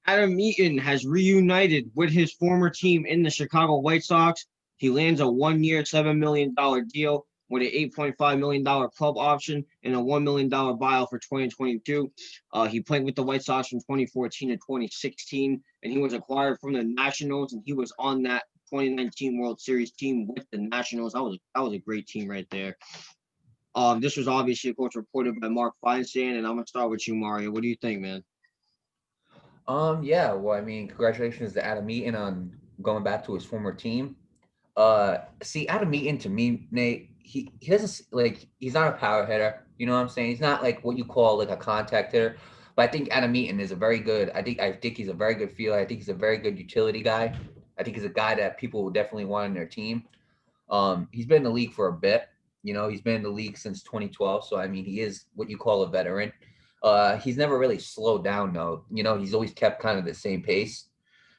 Adam Eaton has reunited with his former team in the Chicago White Sox. He lands a 1-year, $7 million deal with an $8.5 million club option and a $1 million buyout for 2022. He played with the White Sox from 2014 to 2016, and he was acquired from the Nationals, and he was on that 2019 World Series team with the Nationals. That was a great team right there. This was obviously, of course, reported by Mark Feinstein, and I'm gonna start with you, Mario. What do you think, man? Yeah, well, I mean, congratulations to Adam Eaton on going back to his former team. See, Adam Eaton to me, Nate, he doesn't like he's not a power hitter. You know what I'm saying? He's not like what you call like a contact hitter. But I think Adam Eaton is a very good. I think he's a very good fielder. I think he's a very good utility guy. I think he's a guy that people will definitely want on their team. He's been in the league for a bit. You know, he's been in the league since 2012. So I mean, he is what you call a veteran. He's never really slowed down though. You know, he's always kept kind of the same pace.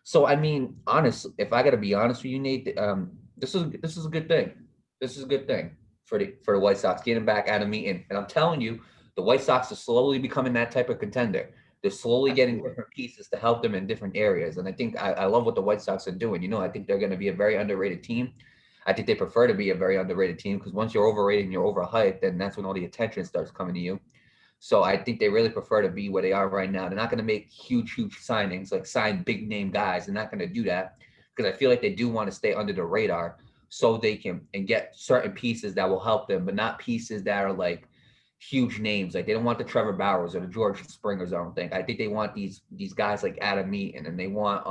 So I mean, honestly, if I got to be honest with you, Nate, this is a good thing. This is a good thing for the White Sox getting back Adam Eaton. And I'm telling you, the White Sox are slowly becoming that type of contender. They're slowly getting Absolutely. different pieces to help them in different areas. And I think I love what the White Sox are doing. You know, I think they're going to be a very underrated team. I think they prefer to be a very underrated team because once you're overrated and you're overhyped, then that's when all the attention starts coming to you. So I think they really prefer to be where they are right now. They're not going to make huge signings, like sign big name guys. They're not going to do that because I feel like they do want to stay under the radar so they can and get certain pieces that will help them, but not pieces that are like huge names. Like they don't want the Trevor Bowers or the George Springers. I don't think. I think they want these guys like Adam Eaton, and they want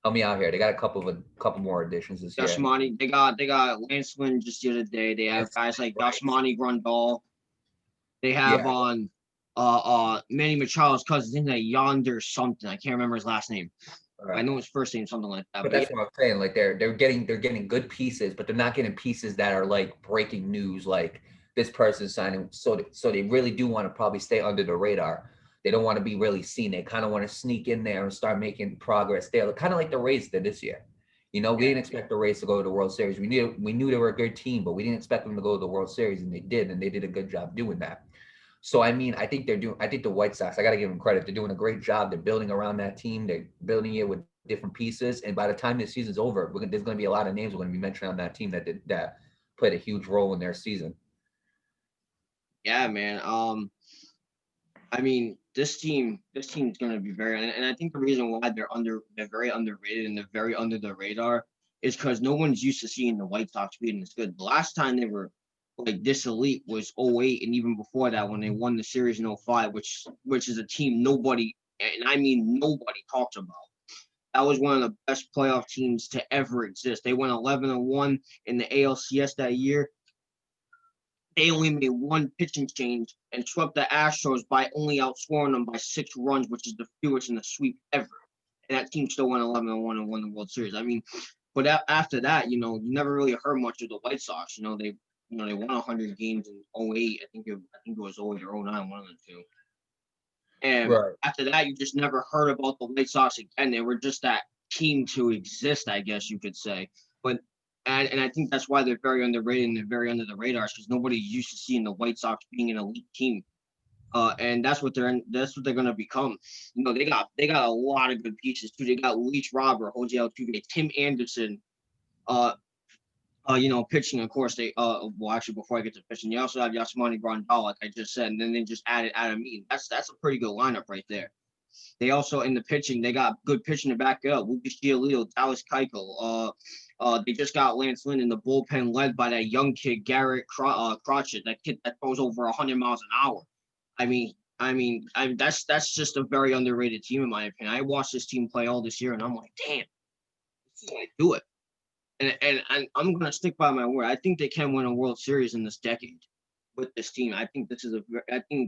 help me out here. They got a couple more additions this year. Yasmani, they got Lance Lynn just the other day. They have It's guys like right. Yasmani Grandal. They have Yeah, on Manny Machado's cousin, isn't that Yonder something? I can't remember his last name. I know his first name, something like that. but But yeah, that's what I'm saying. Like they're getting good pieces, but they're not getting pieces that are like breaking news. Like this person's signing, so they really do want to probably stay under the radar. They don't want to be really seen. They kind of want to sneak in there and start making progress there, kind of like the Rays did this year. You know, we yeah, didn't expect the Rays to go to the World Series. We knew they were a good team, but we didn't expect them to go to the World Series, and they did, and they did a good job doing that. So I mean, I think they're doing. I think the White Sox. I got to give them credit. They're doing a great job. They're building around that team. They're building it with different pieces. And by the time this season's over, there's going to be a lot of names we're going to be mentioning on that team that played a huge role in their season. yeah, man. I mean, this team's gonna be very, and I think the reason why they're very underrated and they're very under the radar is because no one's used to seeing the White Sox being this good. The last time they were like this elite was '08, and even before that when they won the series in '05, which is a team nobody, and I mean nobody talks about. That was one of the best playoff teams to ever exist. They went 11-1 in the ALCS that year. They only made one pitching change and swept the Astros by only outscoring them by 6 runs, which is the fewest in the sweep ever. And that team still went 11-1 and won the World Series. I mean, but after that, you never really heard much of the White Sox. They won 100 games in '08. I think it was '08 or '09, one of the two. And Right. after that, you just never heard about the White Sox again. They were just that team to exist, I guess you could say. But and I think that's why they're very underrated and they're very under the radars because nobody's used to seeing the White Sox being an elite team. And that's what they're gonna become. They got a lot of good pieces too. They got Leach Robert, Jose Altuve, Tim Anderson, uh, pitching, of course, well, actually, before I get to pitching, you also have Yasmani Grandal, like I just said, and then they just added Adam Eaton. That's a pretty good lineup right there. They also, in the pitching, they got good pitching to back it up. Lucas Giolito, Dallas Keuchel. They just got Lance Lynn in the bullpen, led by that young kid, Garrett Crotchet, that kid that throws over 100 miles an hour. I mean, that's just a very underrated team, in my opinion. I watched this team play all this year, and I'm like, damn, this is how they do it. And I'm gonna stick by my word. I think they can win a World Series in this decade with this team. I think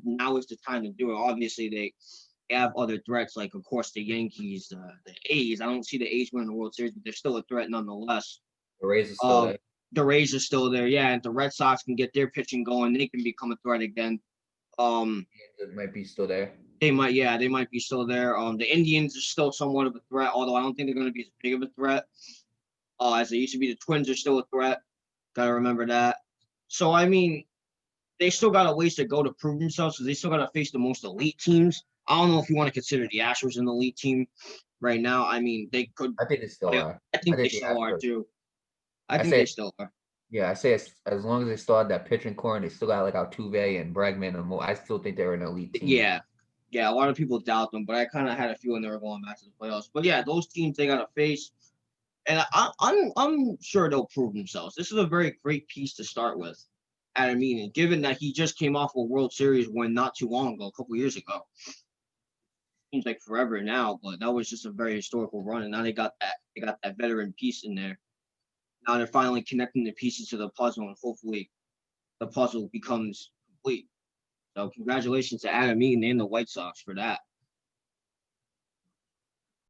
now is the time to do it. Obviously, they have other threats, like of course the Yankees, the A's. I don't see the A's winning the World Series, but they're still a threat nonetheless. The Rays are still Um, there. the Rays are still there, yeah. And the Red Sox can get their pitching going, they can become a threat again. Um, It might be still there. they might be still there. The Indians are still somewhat of a threat, although I don't think they're going to be as big of a threat as they used to be. The Twins are still a threat. Got to remember that. So I mean, they still got a ways to go to prove themselves because they still got to face the most elite teams. I don't know if you want to consider the Astros an elite team right now. I mean, they could. I think they still are. I I think they think the still are Astros. too. I I think they say, still are. yeah, I say as long as they still have that pitching core and they still got like Altuve and Bregman and more, I still think they're an elite team. Yeah, yeah. A lot of people doubt them, but I kind of had a feeling they were going back to the playoffs. But yeah, those teams they got to face, and I'm sure they'll prove themselves. This is a very great piece to start with. Adam Eaton, given that he just came off a World Series win not too long ago, a couple years ago. Seems like forever now, but that was just a very historical run, and now they got that veteran piece in there. Now they're finally connecting the pieces to the puzzle, and hopefully the puzzle becomes complete. So congratulations to Adam Eaton and the White Sox for that.